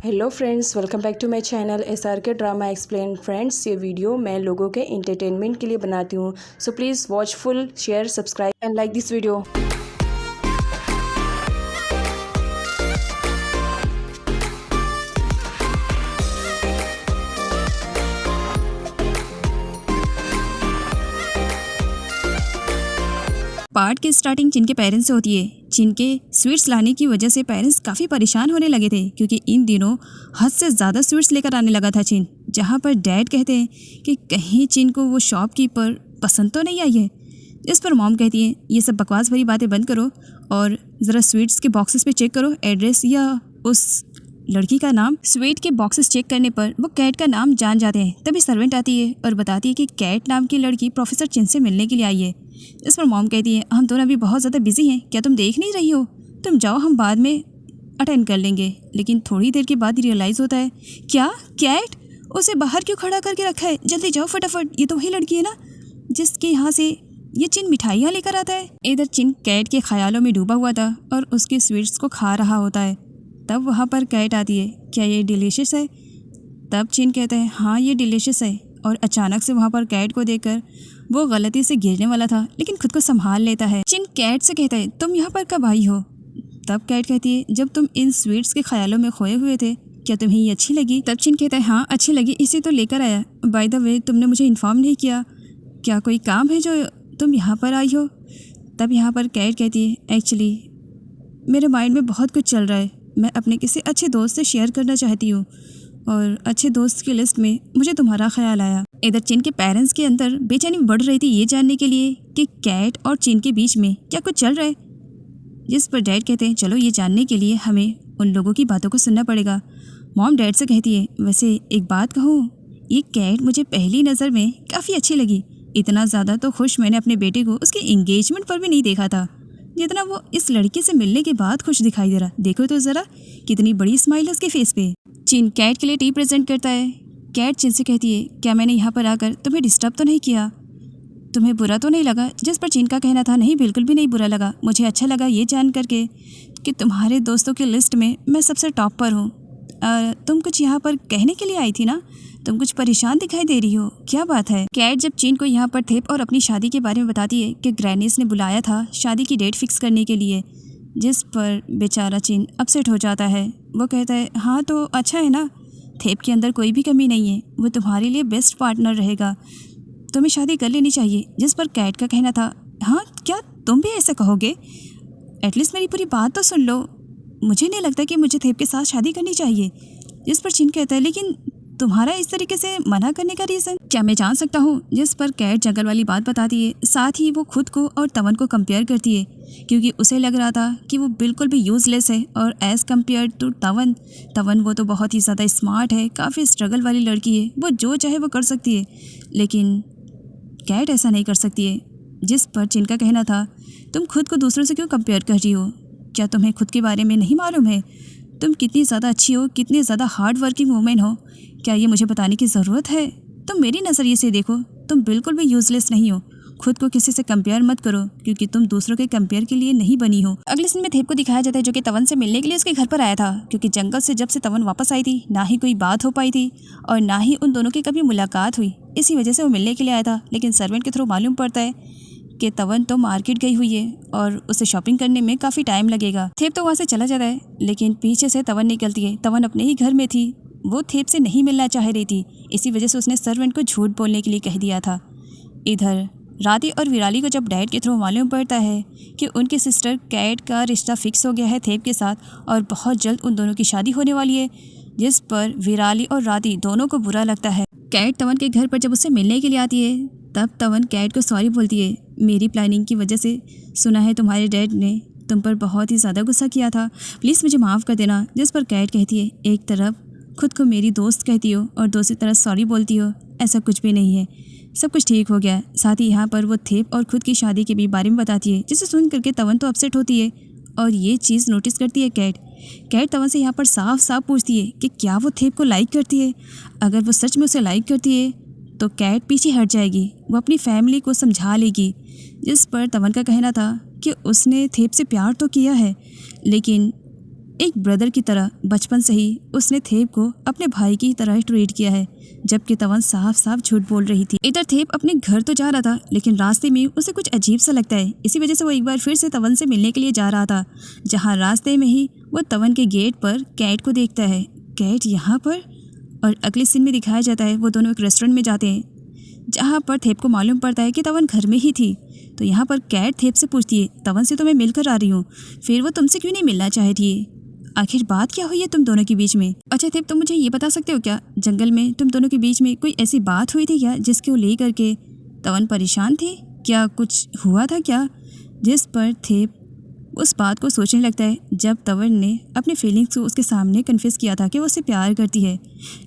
Hello friends, welcome back to my channel SRK drama explain. Friends, ये video मैं लोगों के एंटरटेनमेंट के लिए बनाती हूँ, so please watch full, share, subscribe and like this video. Part की स्टार्टिंग चिन के पेरेंट्स से होती है। चिन के स्वीट्स लाने की वजह से पेरेंट्स काफ़ी परेशान होने लगे थे क्योंकि इन दिनों हद से ज़्यादा स्वीट्स लेकर आने लगा था चिन। जहाँ पर डैड कहते हैं कि कहीं चिन को वो शॉपकीपर पसंद तो नहीं आई है। इस पर मॉम कहती है ये सब बकवास भरी बातें बंद करो और ज़रा स्वीट्स के बॉक्सेस पे चेक करो एड्रेस या उस लड़की का नाम। स्वीट के बॉक्सेस चेक करने पर वो कैट का नाम जान जाते हैं। तभी सर्वेंट आती है और बताती है कि कैट नाम की लड़की प्रोफेसर चिन से मिलने के लिए आई है। इस पर मॉम कहती है हम दोनों अभी बहुत ज़्यादा बिजी हैं, क्या तुम देख नहीं रही हो? तुम जाओ, हम बाद में अटेंड कर लेंगे। लेकिन थोड़ी देर के बाद रियलाइज़ होता है क्या कैट उसे बाहर क्यों खड़ा करके रखा है? जल्दी जाओ फटाफट, ये तो वही लड़की है ना जिसके यहाँ से ये चिन मिठाइयाँ लेकर आता है। इधर चिन कैट के ख्यालों में डूबा हुआ था और उसके स्वीट्स को खा रहा होता है। तब वहाँ पर कैट आती है, क्या ये डिलीशियस है? तब चिन कहता है हाँ ये डिलीशियस है। और अचानक से वहाँ पर कैट को देखकर वो गलती से गिरने वाला था लेकिन खुद को संभाल लेता है। चिन कैट से कहता है तुम यहाँ पर कब आई हो? तब कैट कहती है जब तुम इन स्वीट्स के ख्यालों में खोए हुए थे, क्या तुम्हें ये अच्छी लगी? तब चिन कहता है हाँ अच्छी लगी, इसे तो लेकर आया। बाय द वे तुमने मुझे इन्फॉर्म नहीं किया, क्या कोई काम है जो तुम यहाँ पर आई हो? तब यहाँ पर कैट कहती है एक्चुअली मेरे माइंड में बहुत कुछ चल रहा है, मैं अपने किसी अच्छे दोस्त से शेयर करना चाहती हूँ और अच्छे दोस्त की लिस्ट में मुझे तुम्हारा ख्याल आया। इधर चिन के पेरेंट्स के अंदर बेचैनी बढ़ रही थी ये जानने के लिए कि कैट और चिन के बीच में क्या कुछ चल रहा है। जिस पर डैड कहते हैं चलो ये जानने के लिए हमें उन लोगों की बातों को सुनना पड़ेगा। मॉम डैड से कहती है वैसे एक बात कहूँ, ये कैट मुझे पहली नज़र में काफ़ी अच्छी लगी। इतना ज़्यादा तो खुश मैंने अपने बेटे को उसके एंगेजमेंट पर भी नहीं देखा था जितना वो इस लड़की से मिलने के बाद खुश दिखाई दे रहा। देखो तो ज़रा कितनी बड़ी स्माइल है उसके फेस पे। चिन कैट के लिए टी प्रेजेंट करता है। कैट चिन से कहती है क्या मैंने यहाँ पर आकर तुम्हें डिस्टर्ब तो नहीं किया? तुम्हें बुरा तो नहीं लगा? जिस पर चिन का कहना था नहीं बिल्कुल भी नहीं बुरा लगा, मुझे अच्छा लगा ये जान करके कि तुम्हारे दोस्तों की लिस्ट में मैं सबसे टॉप पर हूँ। तुम कुछ यहाँ पर कहने के लिए आई थी ना? तुम कुछ परेशान दिखाई दे रही हो, क्या बात है? कैट जब चिन को यहाँ पर थेप और अपनी शादी के बारे में बताती है कि ग्रैनीस ने बुलाया था शादी की डेट फिक्स करने के लिए, जिस पर बेचारा चिन अपसेट हो जाता है। वो कहता है हाँ तो अच्छा है ना, थेप के अंदर कोई भी कमी नहीं है, वो तुम्हारे लिए बेस्ट पार्टनर रहेगा, तुम्हें शादी कर लेनी चाहिए। जिस पर कैट का कहना था हाँ क्या तुम भी ऐसा कहोगे? एटलीस्ट मेरी पूरी बात तो सुन लो, मुझे नहीं लगता कि मुझे थेप के साथ शादी करनी चाहिए। जिस पर चिन कहता है लेकिन तुम्हारा इस तरीके से मना करने का रीज़न क्या मैं जान सकता हूँ? जिस पर कैट जंगल वाली बात बताती है, साथ ही वो खुद को और तवन को कंपेयर करती है क्योंकि उसे लग रहा था कि वो बिल्कुल भी यूज़लेस है और एज़ कम्पेयर टू तवन वो तो बहुत ही ज़्यादा स्मार्ट है, काफ़ी स्ट्रगल वाली लड़की है, वो जो चाहे वो कर सकती है, लेकिन कैट ऐसा नहीं कर सकती है। जिस पर चिन का कहना था तुम खुद को दूसरों से क्यों कंपेयर कर रही हो? क्या तुम्हें खुद के बारे में नहीं मालूम है तुम कितनी ज़्यादा अच्छी हो, कितनी ज़्यादा हार्ड वर्किंग वूमेन हो? क्या ये मुझे बताने की ज़रूरत है? तुम मेरी नज़रिए से देखो, तुम बिल्कुल भी यूज़लेस नहीं हो। खुद को किसी से कंपेयर मत करो क्योंकि तुम दूसरों के कंपेयर के लिए नहीं बनी हो। अगले सीन में थेप को दिखाया जाता है जो कि तवन से मिलने के लिए उसके घर पर आया था क्योंकि जंगल से जब से तवन वापस आई थी ना ही कोई बात हो पाई थी और ना ही उन दोनों की कभी मुलाकात हुई। इसी वजह से वो मिलने के लिए आया था, लेकिन सर्वेंट के थ्रू मालूम पड़ता है कि तवन तो मार्केट गई हुई है और उसे शॉपिंग करने में काफ़ी टाइम लगेगा। थेप तो वहाँ से चला जाता है लेकिन पीछे से तवन निकलती है। तवन अपने ही घर में थी, वो थेप से नहीं मिलना चाह रही थी, इसी वजह से उसने सर्वेंट को झूठ बोलने के लिए कह दिया था। इधर राधी और विराली को जब डैड के थ्रू मालूम पड़ता है कि उनकी सिस्टर कैट का रिश्ता फिक्स हो गया है थेप के साथ और बहुत जल्द उन दोनों की शादी होने वाली है, जिस पर विराली और राधी दोनों को बुरा लगता है। कैट तवन के घर पर जब उससे मिलने के लिए आती है तब तवन कैट को सॉरी बोलती है, मेरी प्लानिंग की वजह से सुना है तुम्हारे डैड ने तुम पर बहुत ही ज़्यादा गुस्सा किया था, प्लीज़ मुझे माफ़ कर देना। जिस पर कैट कहती है एक तरफ खुद को मेरी दोस्त कहती हो और दूसरी तरफ सॉरी बोलती हो, ऐसा कुछ भी नहीं है, सब कुछ ठीक हो गया। साथ ही यहाँ पर वो थेप और खुद की शादी के भी बारे में बताती है, जिसे सुन करके तवन तो अपसेट होती है और ये चीज़ नोटिस करती है कैट तवन से यहाँ पर साफ साफ पूछती है कि क्या वो थेप को लाइक करती है। अगर वो सच में उसे लाइक करती है तो कैट पीछे हट जाएगी, वो अपनी फैमिली को समझा लेगी। जिस पर तवन का कहना था कि उसने थेप से प्यार तो किया है लेकिन एक ब्रदर की तरह बचपन से ही उसने थेप को अपने भाई की तरह ट्रीट किया है, जबकि तवन साफ साफ झूठ बोल रही थी। इधर थेप अपने घर तो जा रहा था, लेकिन रास्ते में उसे कुछ अजीब सा लगता है। इसी वजह से वो एक बार फिर से तवन से मिलने के लिए जा रहा था, जहाँ रास्ते में ही वो तवन के गेट पर कैट को देखता है। कैट यहाँ पर, और अगले सीन में दिखाया जाता है वो दोनों एक रेस्टोरेंट में जाते हैं, जहाँ पर थेप को मालूम पड़ता है कि तवन घर में ही थी। तो यहाँ पर कैट थेप से पूछती है, तवन से तो मैं मिलकर आ रही हूँ, फिर वो तुमसे क्यों नहीं मिलना चाहती है? आखिर बात क्या हुई है तुम दोनों के बीच में? अच्छा थेप, तुम मुझे ये बता सकते हो क्या, जंगल में तुम दोनों के बीच में कोई ऐसी बात हुई थी क्या जिसको लेकर के तवन परेशान थी? क्या कुछ हुआ था क्या? जिस पर थेप उस बात को सोचने लगता है जब तवन ने अपने फीलिंग्स को उसके सामने कन्फेस किया था कि वो उससे प्यार करती है।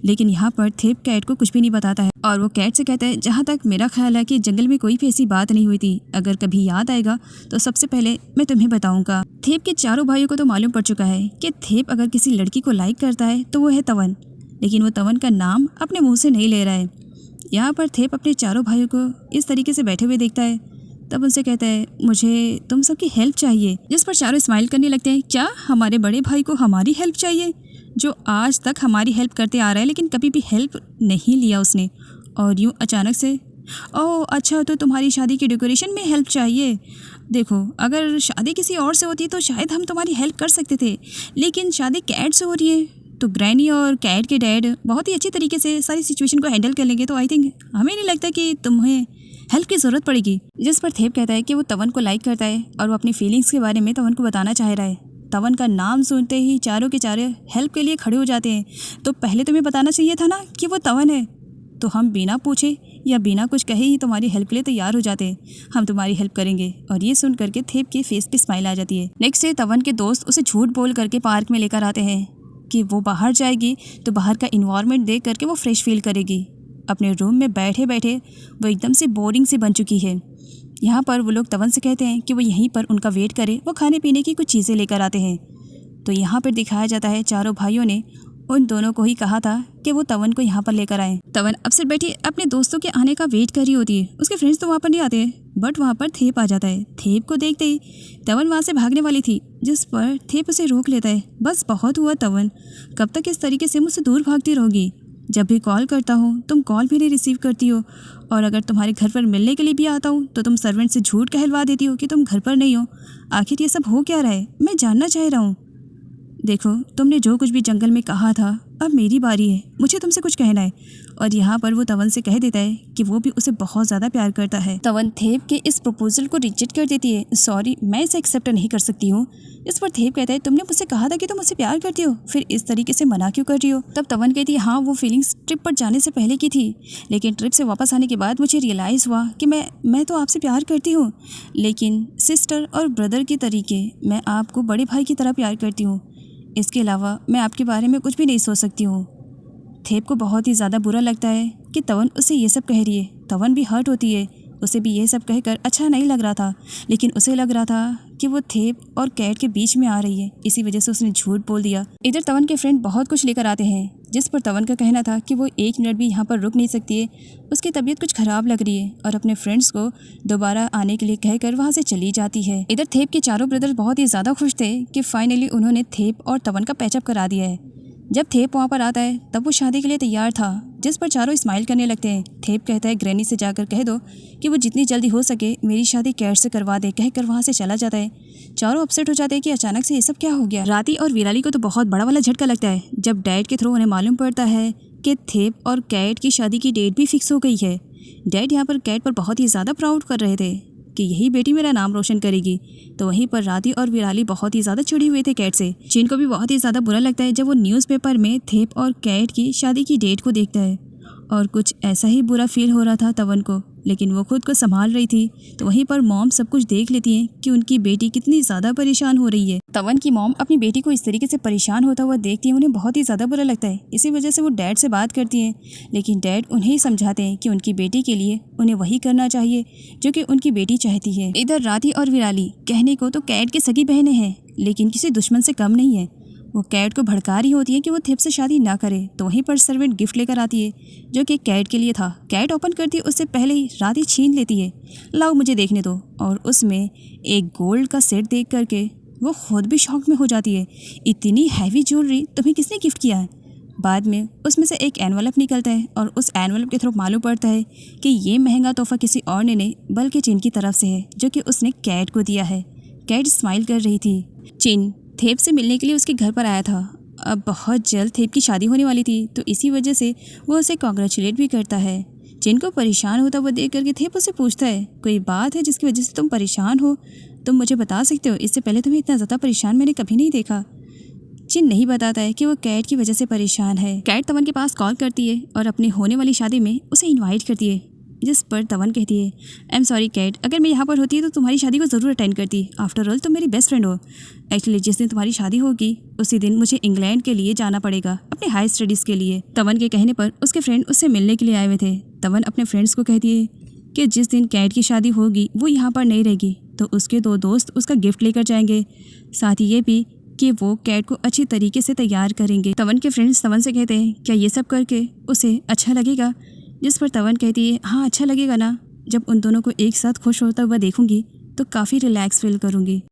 लेकिन यहाँ पर थेप कैट को कुछ भी नहीं बताता है, और वो कैट से कहता है, जहाँ तक मेरा ख्याल है कि जंगल में कोई भी ऐसी बात नहीं हुई थी। अगर कभी याद आएगा तो सबसे पहले मैं तुम्हें बताऊंगा। थेप के चारों भाइयों को तो मालूम पड़ चुका है कि थेप अगर किसी लड़की को लाइक करता है तो वो है तवन, लेकिन वो तवन का नाम अपने मुँह से नहीं ले रहा है। यहाँ पर थेप अपने चारों भाइयों को इस तरीके से बैठे हुए देखता है, तब उनसे कहता है, मुझे तुम सबकी हेल्प चाहिए। जिस पर चारों स्माइल करने लगते हैं। क्या हमारे बड़े भाई को हमारी हेल्प चाहिए, जो आज तक हमारी हेल्प करते आ रहा है, लेकिन कभी भी हेल्प नहीं लिया उसने, और यूँ अचानक से, ओह अच्छा, तो तुम्हारी शादी की डेकोरेशन में हेल्प चाहिए। देखो, अगर शादी किसी और से होती तो शायद हम तुम्हारी हेल्प कर सकते थे, लेकिन शादी कैट से हो रही है तो ग्रैनी और कैट के डैड बहुत ही अच्छी तरीके से सारी सिचुएशन को हैंडल कर लेंगे, तो आई थिंक हमें नहीं लगता कि तुम्हें हेल्प की ज़रूरत पड़ेगी। जिस पर थेप कहता है कि वो तवन को लाइक करता है और वो अपनी फीलिंग्स के बारे में तवन को बताना चाह रहा है। तवन का नाम सुनते ही चारों के चारे हेल्प के लिए खड़े हो जाते हैं। तो पहले तुम्हें बताना चाहिए था ना कि वो तवन है, तो हम बिना पूछे या बिना कुछ कहे ही तुम्हारी हेल्प के लिए तैयार हो जाते हैं। हम तुम्हारी हेल्प करेंगे। और ये सुन करके थेप के फेस पे स्माइल आ जाती है। नेक्स्ट डे तवन के दोस्त उसे झूठ बोल करके पार्क में लेकर आते हैं कि वो बाहर जाएगी तो बाहर का इन्वायरमेंट देख करके वो फ्रेश फील करेगी। अपने रूम में बैठे बैठे वो एकदम से बोरिंग सी बन चुकी है। यहाँ पर वो लोग तवन से कहते हैं कि वो यहीं पर उनका वेट करे, वो खाने पीने की कुछ चीज़ें लेकर आते हैं। तो यहाँ पर दिखाया जाता है चारों भाइयों ने उन दोनों को ही कहा था कि वो तवन को यहाँ पर लेकर आए। तवन अपसेट बैठी अपने दोस्तों के आने का वेट कर रही होती है। उसके फ्रेंड्स तो वहाँ पर नहीं आते, बट वहाँ पर थेप आ जाता है। थेप को देखते ही तवन वहाँ से भागने वाली थी, जिस पर थेप उसे रोक लेता है। बस बहुत हुआ तवन, कब तक इस तरीके से मुझसे दूर भागती रहोगी? जब भी कॉल करता हूँ तुम कॉल भी नहीं रिसीव करती हो, और अगर तुम्हारे घर पर मिलने के लिए भी आता हूँ तो तुम सर्वेंट से झूठ कहलवा देती हो कि तुम घर पर नहीं हो। आखिर ये सब हो क्या रहा है, मैं जानना चाह रहा हूँ। देखो, तुमने जो कुछ भी जंगल में कहा था, अब मेरी बारी है, मुझे तुमसे कुछ कहना है। और यहाँ पर वो तवन से कह देता है कि वो भी उसे बहुत ज़्यादा प्यार करता है। तवन थेप के इस प्रपोजल को रिजेक्ट कर देती है। सॉरी, मैं इसे एक्सेप्ट नहीं कर सकती हूँ। इस पर थेप कहता है, तुमने मुझसे कहा था कि तुम मुझसे प्यार करती हो, फिर इस तरीके से मना क्यों कर रही हो? तब तवन कहती है, हाँ, वो फीलिंग्स ट्रिप पर जाने से पहले की थी, लेकिन ट्रिप से वापस आने के बाद मुझे रियलाइज़ हुआ कि मैं तो आपसे प्यार करती हूँ, लेकिन सिस्टर और ब्रदर के तरीके मैं आपको बड़े भाई की तरह प्यार करती हूँ। इसके अलावा मैं आपके बारे में कुछ भी नहीं सोच सकती हूँ। थेप को बहुत ही ज़्यादा बुरा लगता है कि तवन उसे ये सब कह रही है। तवन भी हर्ट होती है, उसे भी ये सब कहकर अच्छा नहीं लग रहा था, लेकिन उसे लग रहा था कि वो थेप और कैट के बीच में आ रही है, इसी वजह से उसने झूठ बोल दिया। इधर तवन के फ्रेंड बहुत कुछ लेकर आते हैं, जिस पर तवन का कहना था कि वो 1 मिनट भी यहाँ पर रुक नहीं सकती है, उसकी तबीयत कुछ ख़राब लग रही है, और अपने फ्रेंड्स को दोबारा आने के लिए कहकर वहाँ से चली जाती है। इधर थेप के चारों ब्रदर्स बहुत ही ज़्यादा खुश थे कि फाइनली उन्होंने थेप और तवन का पैचअप करा दिया है। जब थेप वहाँ पर आता है तब वो शादी के लिए तैयार था, जिस पर चारों स्माइल करने लगते हैं। थेप कहता है, ग्रैनी से जाकर कह दो कि वो जितनी जल्दी हो सके मेरी शादी कैट से करवा दे, कहकर वहाँ से चला जाता है। चारों अपसेट हो जाते हैं कि अचानक से ये सब क्या हो गया। राती और विराली को तो बहुत बड़ा वाला झटका लगता है जब डैड के थ्रू उन्हें मालूम पड़ता है कि थेप और कैट की शादी की डेट भी फिक्स हो गई है। डैड यहाँ पर कैट पर बहुत ही ज़्यादा प्राउड कर रहे थे कि यही बेटी मेरा नाम रोशन करेगी। तो वहीं पर राती और विराली बहुत ही ज़्यादा चिढ़ी हुए थे कैट से। जिन को भी बहुत ही ज़्यादा बुरा लगता है जब वो न्यूज़पेपर में थेप और कैट की शादी की डेट को देखता है, और कुछ ऐसा ही बुरा फील हो रहा था तवन को, लेकिन वो खुद को संभाल रही थी। तो वहीं पर मॉम सब कुछ देख लेती हैं कि उनकी बेटी कितनी ज़्यादा परेशान हो रही है। तवन की मॉम अपनी बेटी को इस तरीके से परेशान होता हुआ देखती है, उन्हें बहुत ही ज़्यादा बुरा लगता है। इसी वजह से वो डैड से बात करती हैं, लेकिन डैड उन्हें ही समझाते हैं कि उनकी बेटी के लिए उन्हें वही करना चाहिए जो कि उनकी बेटी चाहती है। इधर राती और विराली कहने को तो कैट की सगी बहनें हैं, लेकिन किसी दुश्मन से कम नहीं है। वो कैट को भड़का रही होती है कि वो थेप से शादी ना करे। तो वहीं पर सर्वेंट गिफ्ट लेकर आती है जो कि कैट के लिए था। कैट ओपन करती है, उससे पहले ही राती छीन लेती है। लाओ मुझे देखने दो, और उसमें एक गोल्ड का सेट देख करके वो खुद भी शॉक में हो जाती है। इतनी हैवी ज्वेलरी तुम्हें किसने गिफ्ट किया है? बाद में उसमें से एक एनवलप निकलता है और उस एनवलप के थ्रू मालूम पड़ता है कि ये महंगा तोहफा किसी और ने नहीं बल्कि चिन की तरफ से है, जो कि उसने कैट को दिया है। कैट स्माइल कर रही थी। चिन थेप से मिलने के लिए उसके घर पर आया था। अब बहुत जल्द थेप की शादी होने वाली थी, तो इसी वजह से वो उसे कॉन्ग्रेचुलेट भी करता है। चिन को परेशान होता हुआ देख करके थेप उससे पूछता है, कोई बात है जिसकी वजह से तुम परेशान हो? तुम मुझे बता सकते हो? इससे पहले तुम्हें इतना ज़्यादा परेशान मैंने कभी नहीं देखा। चिन नहीं बताता है कि वो कैट की वजह से परेशान है। कैट तवन के पास कॉल करती है और अपनी होने वाली शादी में उसे इनवाइट करती है, जिस पर तवन कहती है, आई एम सॉरी कैट, अगर मैं यहाँ पर होती तो तुम्हारी शादी को ज़रूर अटेंड करती। आफ्टर ऑल तुम मेरी बेस्ट फ्रेंड हो। एक्चुअली जिस दिन तुम्हारी शादी होगी उसी दिन मुझे इंग्लैंड के लिए जाना पड़ेगा अपने हाई स्टडीज़ के लिए। तवन के कहने पर उसके फ्रेंड उससे मिलने के लिए आए हुए थे। तवन अपने फ्रेंड्स को कहती है कि जिस दिन कैट की शादी होगी वो यहाँ पर नहीं रहेगी, तो उसके 2 दोस्त उसका गिफ्ट लेकर जाएंगे, साथ ही ये भी कि वो कैट को अच्छी तरीके से तैयार करेंगे। तवन के फ्रेंड्स तवन से कहते हैं, क्या ये सब करके उसे अच्छा लगेगा? जिस पर तवन कहती है, हाँ अच्छा लगेगा ना, जब उन दोनों को एक साथ खुश होता हुआ देखूंगी तो काफ़ी रिलैक्स फील करूंगी।